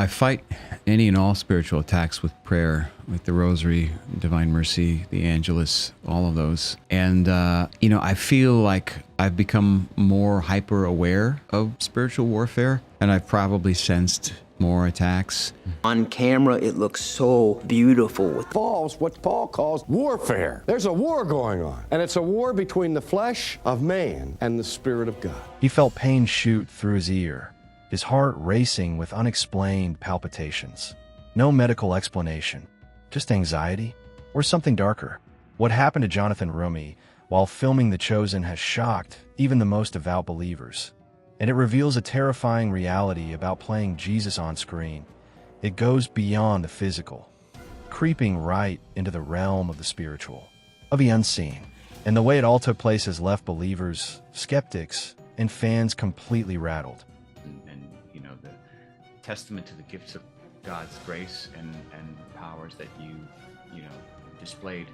I fight any and all spiritual attacks with prayer, with the Rosary, Divine Mercy, the Angelus, all of those. And, I feel like I've become more hyper aware of spiritual warfare, and I've probably sensed more attacks. On camera, it looks so beautiful. Involves what Paul calls warfare. There's a war going on, and it's a war between the flesh of man and the Spirit of God. He felt pain shoot through his ear, his heart racing with unexplained palpitations. No medical explanation, just anxiety or something darker. What happened to Jonathan Roumie while filming The Chosen has shocked even the most devout believers. And it reveals a terrifying reality about playing Jesus on screen. It goes beyond the physical, creeping right into the realm of the spiritual, of the unseen. And the way it all took place has left believers, skeptics, and fans completely rattled. And the testament to the gifts of God's grace and powers that you displayed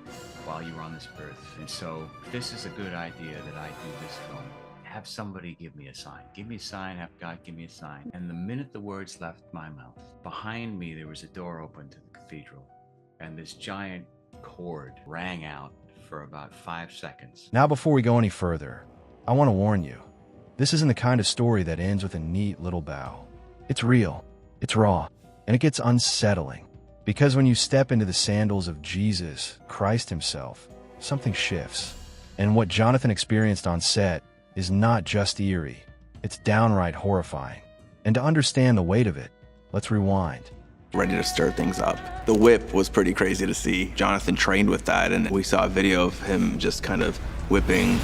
while you were on this earth. And so this is a good idea that I do this film. Have somebody give me a sign. Give me a sign, have God give me a sign. And the minute the words left my mouth, behind me there was a door open to the cathedral, and this giant chord rang out for about 5 seconds. Now, before we go any further, I want to warn you. This isn't the kind of story that ends with a neat little bow. It's real, it's raw, and it gets unsettling. Because when you step into the sandals of Jesus, Christ himself, something shifts. And what Jonathan experienced on set is not just eerie, it's downright horrifying. And to understand the weight of it, let's rewind. Ready to stir things up. The whip was pretty crazy to see. Jonathan trained with that, and we saw a video of him just kind of whipping.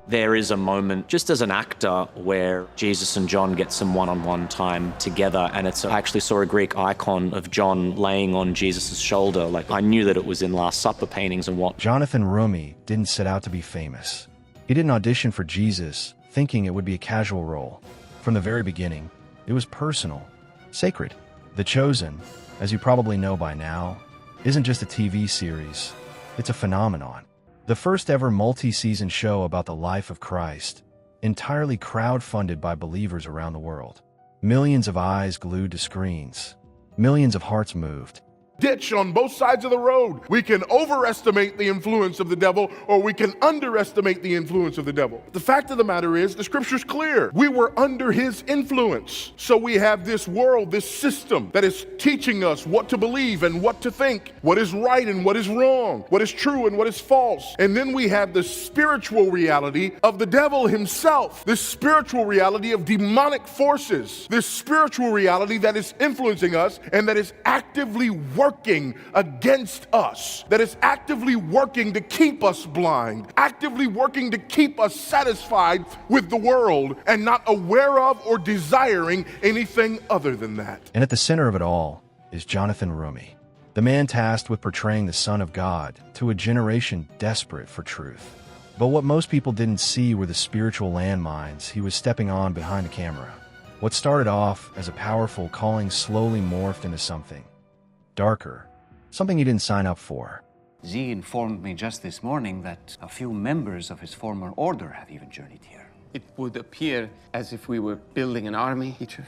There is a moment, just as an actor, where Jesus and John get some one-on-one time together, and I actually saw a Greek icon of John laying on Jesus' shoulder. Like, I knew that it was in Last Supper paintings and what. Jonathan Roumie didn't set out to be famous. He didn't audition for Jesus thinking it would be a casual role. From the very beginning, it was personal, sacred. The Chosen, as you probably know by now, isn't just a TV series, it's a phenomenon. The first ever multi-season show about the life of Christ, entirely crowd-funded by believers around the world. Millions of eyes glued to screens, millions of hearts moved. Ditch on both sides of the road. We can overestimate the influence of the devil, or we can underestimate the influence of the devil. The fact of the matter is, the scripture's clear. We were under his influence. So we have this world, this system that is teaching us what to believe and what to think, what is right and what is wrong, what is true and what is false. And then we have the spiritual reality of the devil himself, this spiritual reality of demonic forces, this spiritual reality that is influencing us and that is actively working against us, that is actively working to keep us blind, actively working to keep us satisfied with the world and not aware of or desiring anything other than that. And at the center of it all is Jonathan Roumie, the man tasked with portraying the Son of God to a generation desperate for truth. But what most people didn't see were the spiritual landmines he was stepping on behind the camera. What started off as a powerful calling slowly morphed into something darker, something he didn't sign up for. Z informed me just this morning that a few members of his former order have even journeyed here. It would appear as if we were building an army, teacher.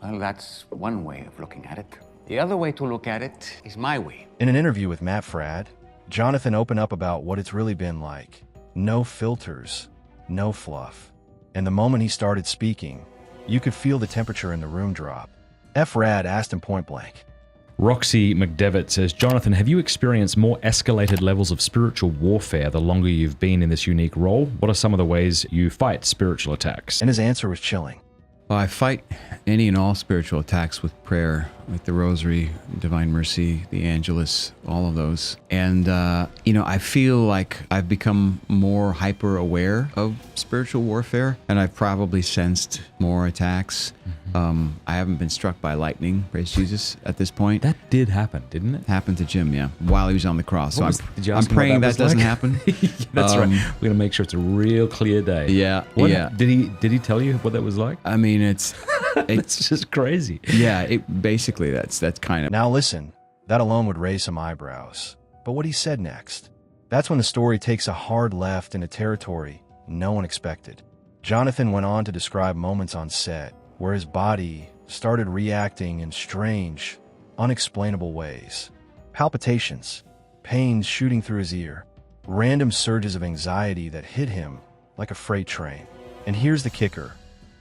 Well, that's one way of looking at it. The other way to look at it is my way. In an interview with Matt Fradd, Jonathan opened up about what it's really been like. No filters, no fluff. And the moment he started speaking, you could feel the temperature in the room drop. Fradd asked him point blank. Roxy McDevitt says, Jonathan, have you experienced more escalated levels of spiritual warfare the longer you've been in this unique role? What are some of the ways you fight spiritual attacks? And his answer was chilling. Well, I fight any and all spiritual attacks with prayer, like the Rosary, Divine Mercy, the Angelus, all of those. And, I feel like I've become more hyper aware of spiritual warfare, and I've probably sensed more attacks. I haven't been struck by lightning, praise Jesus, at this point. That did happen, didn't it? Happened to Jim, yeah, while he was on the cross. So Did you I'm ask him what praying that was doesn't like? happen. Yeah, that's right. We're going to make sure it's a real clear day. Yeah, yeah. Did he tell you what that was like? I mean, it's just crazy. Yeah, basically that's kind of. Now listen, that alone would raise some eyebrows. But what he said next, that's when the story takes a hard left into territory no one expected. Jonathan went on to describe moments on set where his body started reacting in strange, unexplainable ways. Palpitations, pains shooting through his ear, random surges of anxiety that hit him like a freight train. And here's the kicker.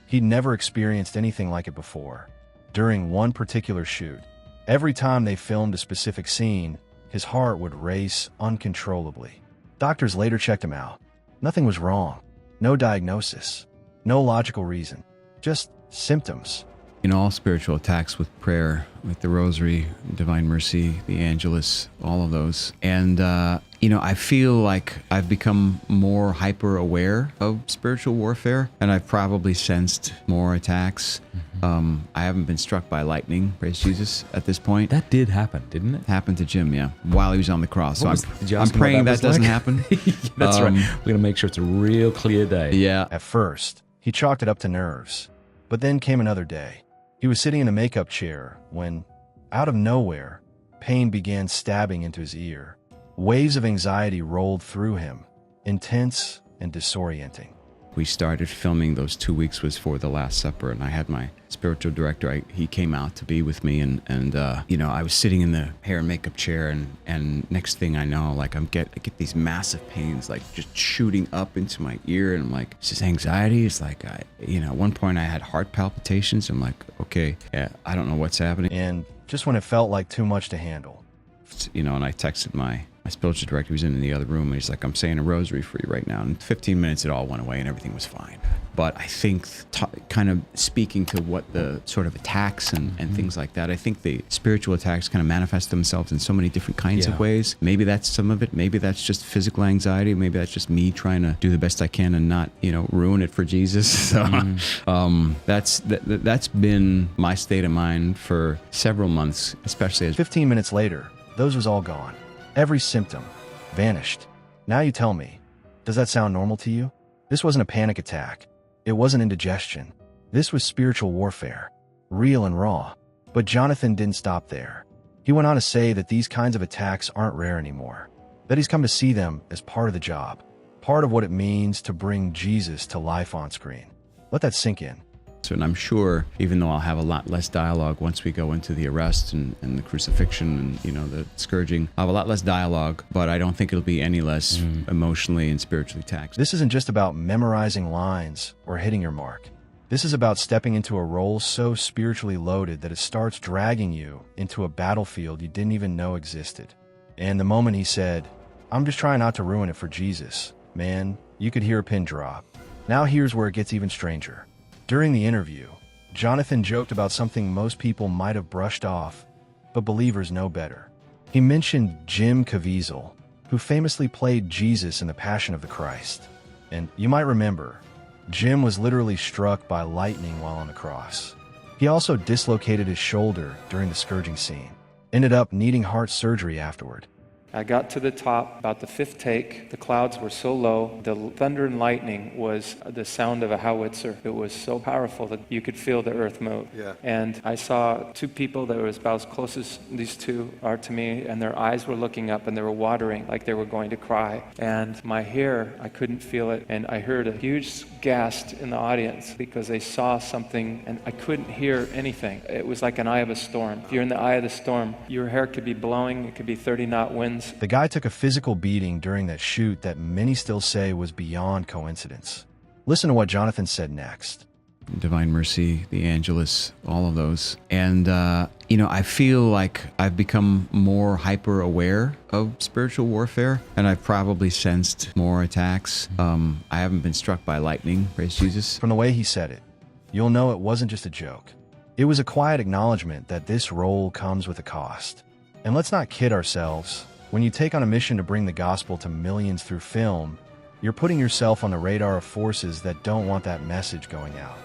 He'd never experienced anything like it before. During one particular shoot, every time they filmed a specific scene, his heart would race uncontrollably. Doctors later checked him out. Nothing was wrong. No diagnosis. No logical reason. Just symptoms. In all spiritual attacks with prayer, like the Rosary, Divine Mercy, the Angelus, all of those. And, I feel like I've become more hyper aware of spiritual warfare, and I've probably sensed more attacks. I haven't been struck by lightning, praise Jesus, at this point. That did happen, didn't it? Happened to Jim, yeah, while he was on the cross. So I'm him praying what that doesn't like? happen. That's right. We're going to make sure it's a real clear day. Yeah. At first, he chalked it up to nerves. But then came another day. He was sitting in a makeup chair when, out of nowhere, pain began stabbing into his ear. Waves of anxiety rolled through him, intense and disorienting. We started filming, those 2 weeks was for the Last Supper, and I had my spiritual director, he came out to be with me, and I was sitting in the hair and makeup chair, and next thing I know, like I get these massive pains, like just shooting up into my ear, and I'm like, is this anxiety? It's like, at one point I had heart palpitations. I'm like, okay, yeah, I don't know what's happening. And just when it felt like too much to handle. And I texted my spiritual director, who was in the other room, and he's like, I'm saying a rosary for you right now. And in 15 minutes, it all went away and everything was fine. But I think kind of speaking to what the sort of attacks and things like that, I think the spiritual attacks kind of manifest themselves in so many different kinds of ways. Maybe that's some of it. Maybe that's just physical anxiety. Maybe that's just me trying to do the best I can and not, ruin it for Jesus. So that's been my state of mind for several months, especially as 15 minutes later, those was all gone. Every symptom vanished. Now you tell me, does that sound normal to you? This wasn't a panic attack. It wasn't indigestion. This was spiritual warfare, real and raw. But Jonathan didn't stop there. He went on to say that these kinds of attacks aren't rare anymore, that he's come to see them as part of the job, part of what it means to bring Jesus to life on screen. Let that sink in. And I'm sure, even though I'll have a lot less dialogue once we go into the arrest and the crucifixion and, the scourging, I'll have a lot less dialogue, but I don't think it'll be any less emotionally and spiritually taxed. This isn't just about memorizing lines or hitting your mark. This is about stepping into a role so spiritually loaded that it starts dragging you into a battlefield you didn't even know existed. And the moment he said, I'm just trying not to ruin it for Jesus, man, you could hear a pin drop. Now here's where it gets even stranger. During the interview, Jonathan joked about something most people might have brushed off, but believers know better. He mentioned Jim Caviezel, who famously played Jesus in The Passion of the Christ. And you might remember, Jim was literally struck by lightning while on the cross. He also dislocated his shoulder during the scourging scene, ended up needing heart surgery afterward. I got to the top, about the fifth take. The clouds were so low. The thunder and lightning was the sound of a howitzer. It was so powerful that you could feel the earth move. Yeah. And I saw two people that were about as close as these two are to me, and their eyes were looking up and they were watering like they were going to cry. And my hair, I couldn't feel it. And I heard a huge gasp in the audience because they saw something and I couldn't hear anything. It was like an eye of a storm. If you're in the eye of the storm, your hair could be blowing. It could be 30-knot winds. The guy took a physical beating during that shoot that many still say was beyond coincidence. Listen to what Jonathan said next. Divine Mercy, the Angelus, all of those. And, I feel like I've become more hyper aware of spiritual warfare, and I've probably sensed more attacks. I haven't been struck by lightning, praise Jesus. From the way he said it, you'll know it wasn't just a joke. It was a quiet acknowledgement that this role comes with a cost. And let's not kid ourselves. When you take on a mission to bring the gospel to millions through film, you're putting yourself on the radar of forces that don't want that message going out.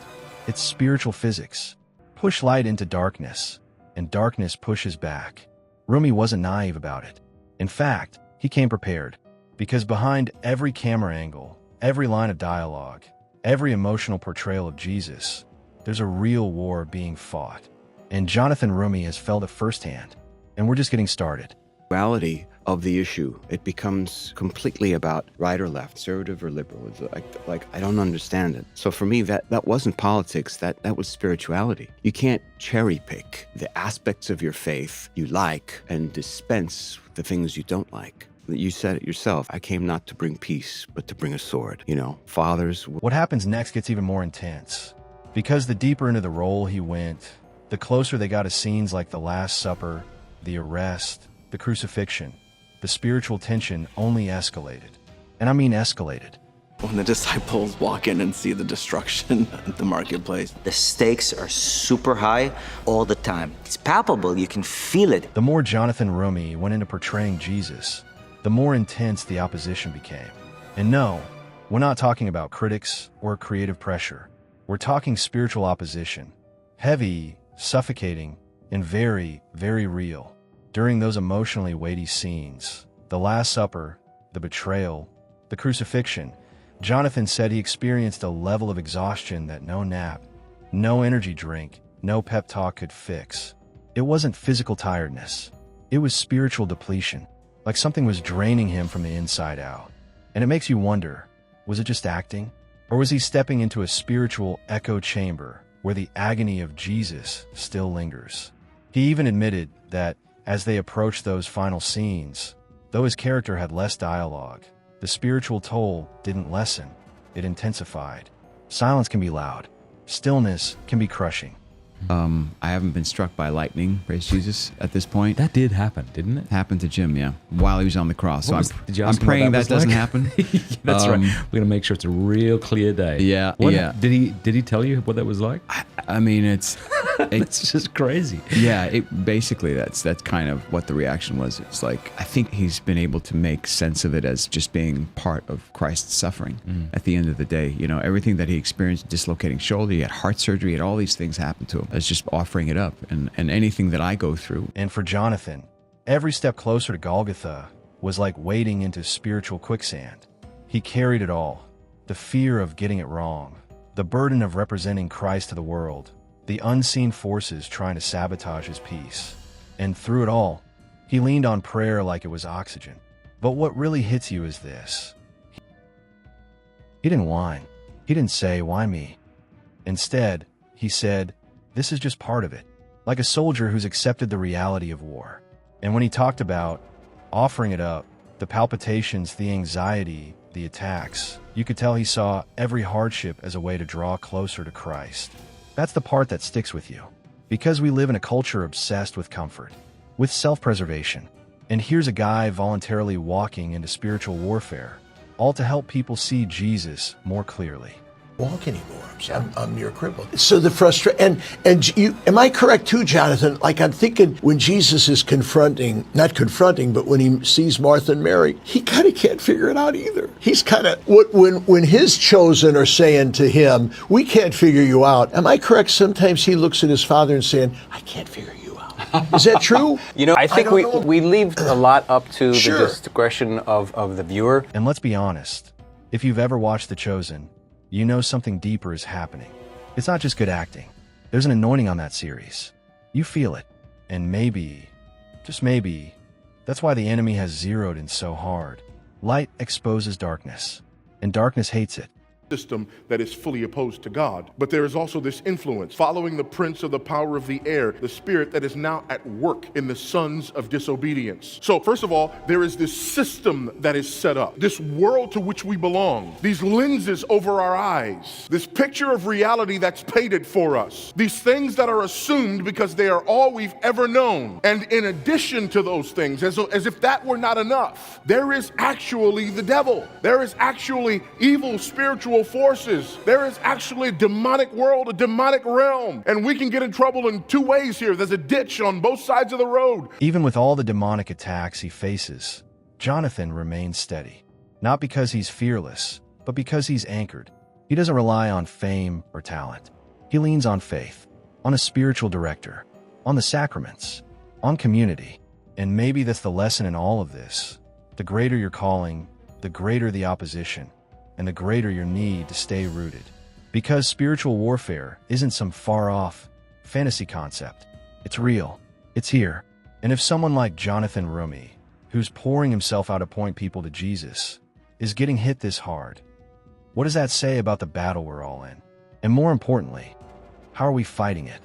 It's spiritual physics. Push light into darkness, and darkness pushes back. Roumie wasn't naive about it. In fact, he came prepared, because behind every camera angle, every line of dialogue, every emotional portrayal of Jesus, there's a real war being fought. And Jonathan Roumie has felt it firsthand. And we're just getting started. Reality of the issue. It becomes completely about right or left, conservative or liberal. It's like I don't understand it. So for me, that wasn't politics. That was spirituality. You can't cherry pick the aspects of your faith you like and dispense the things you don't like. You said it yourself. I came not to bring peace, but to bring a sword. You know, fathers. What happens next gets even more intense. Because the deeper into the role he went, the closer they got to scenes like the Last Supper, the arrest, the crucifixion. The spiritual tension only escalated. And I mean escalated. When the disciples walk in and see the destruction at the marketplace. The stakes are super high all the time. It's palpable. You can feel it. The more Jonathan Roumie went into portraying Jesus, the more intense the opposition became. And no, we're not talking about critics or creative pressure. We're talking spiritual opposition. Heavy, suffocating, and very, very real. During those emotionally weighty scenes, the Last Supper, the betrayal, the crucifixion, Jonathan said he experienced a level of exhaustion that no nap, no energy drink, no pep talk could fix. It wasn't physical tiredness. It was spiritual depletion, like something was draining him from the inside out. And it makes you wonder, was it just acting? Or was he stepping into a spiritual echo chamber where the agony of Jesus still lingers? He even admitted that as they approached those final scenes, though his character had less dialogue, the spiritual toll didn't lessen, it intensified. Silence can be loud. Stillness can be crushing. I haven't been struck by lightning, praise Jesus, at this point. That did happen, didn't it? Happened to Jim, yeah, while he was on the cross. So Did you I'm ask him what praying that was doesn't like? happen. That's right. We're going to make sure it's a real clear day. Yeah, What- yeah. Did he tell you what that was like? I mean, it's just crazy. Yeah, basically that's kind of what the reaction was. It's like, I think he's been able to make sense of it as just being part of Christ's suffering. At the end of the day, you know, everything that he experienced, dislocating shoulder, he had heart surgery, he had all these things happen to him. It's just offering it up, and anything that I go through. And for Jonathan, every step closer to Golgotha was like wading into spiritual quicksand. He carried it all. The fear of getting it wrong, the burden of representing Christ to the world, the unseen forces trying to sabotage his peace. And through it all, he leaned on prayer like it was oxygen. But what really hits you is this. He didn't whine. He didn't say, "Why me?" Instead, he said, "This is just part of it." Like a soldier who's accepted the reality of war. And when he talked about offering it up, the palpitations, the anxiety, the attacks, you could tell he saw every hardship as a way to draw closer to Christ. That's the part that sticks with you. Because we live in a culture obsessed with comfort, with self-preservation. And here's a guy voluntarily walking into spiritual warfare, all to help people see Jesus more clearly. Walk anymore. I'm near crippled. So the frustration, and you, am I correct too, Jonathan? Like I'm thinking when Jesus is not confronting, but when he sees Martha and Mary, he kind of can't figure it out either. He's kind of, when his chosen are saying to him, "We can't figure you out." Am I correct? Sometimes he looks at his father and saying, "I can't figure you out." Is that true? You know, I think we leave a lot up to Sure. the discretion of the viewer. And let's be honest, if you've ever watched The Chosen, you know something deeper is happening. It's not just good acting. There's an anointing on that series. You feel it. And maybe, just maybe, that's why the enemy has zeroed in so hard. Light exposes darkness, and darkness hates it. System that is fully opposed to God. But there is also this influence following the prince of the power of the air, the spirit that is now at work in the sons of disobedience. So first of all, there is this system that is set up, this world to which we belong, these lenses over our eyes, this picture of reality that's painted for us, these things that are assumed because they are all we've ever known. And in addition to those things, as if that were not enough, there is actually the devil. There is actually evil spiritual forces. There is actually a demonic world, a demonic realm. And we can get in trouble in two ways here. There's a ditch on both sides of the road. Even with all the demonic attacks he faces, Jonathan remains steady. Not because he's fearless, but because he's anchored. He doesn't rely on fame or talent. He leans on faith, on a spiritual director, on the sacraments, on community. And maybe that's the lesson in all of this. The greater your calling, the greater the opposition, and the greater your need to stay rooted. Because spiritual warfare isn't some far-off fantasy concept. It's real. It's here. And if someone like Jonathan Roumie who's pouring himself out to point people to Jesus, is getting hit this hard. What does that say about the battle we're all in? And more importantly, how are we fighting it?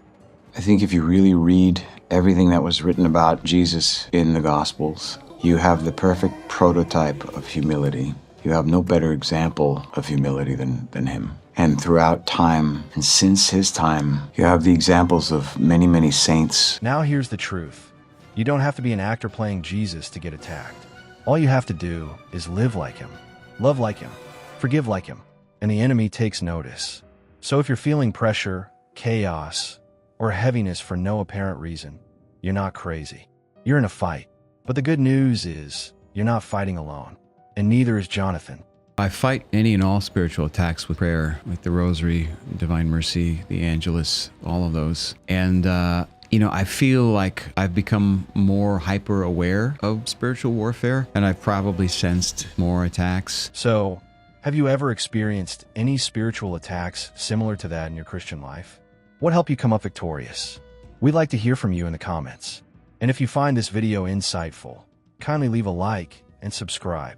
I think if you really read everything that was written about Jesus in the Gospels, you have the perfect prototype of humility. You have no better example of humility than him. And throughout time, and since his time, you have the examples of many, many saints. Now here's the truth. You don't have to be an actor playing Jesus to get attacked. All you have to do is live like him, love like him, forgive like him, and the enemy takes notice. So if you're feeling pressure, chaos, or heaviness for no apparent reason, you're not crazy. You're in a fight. But the good news is you're not fighting alone, and neither is Jonathan. I fight any and all spiritual attacks with prayer, like the Rosary, Divine Mercy, the Angelus, all of those. And, I feel like I've become more hyper aware of spiritual warfare, and I've probably sensed more attacks. So, have you ever experienced any spiritual attacks similar to that in your Christian life? What helped you come up victorious? We'd like to hear from you in the comments. And if you find this video insightful, kindly leave a like and subscribe.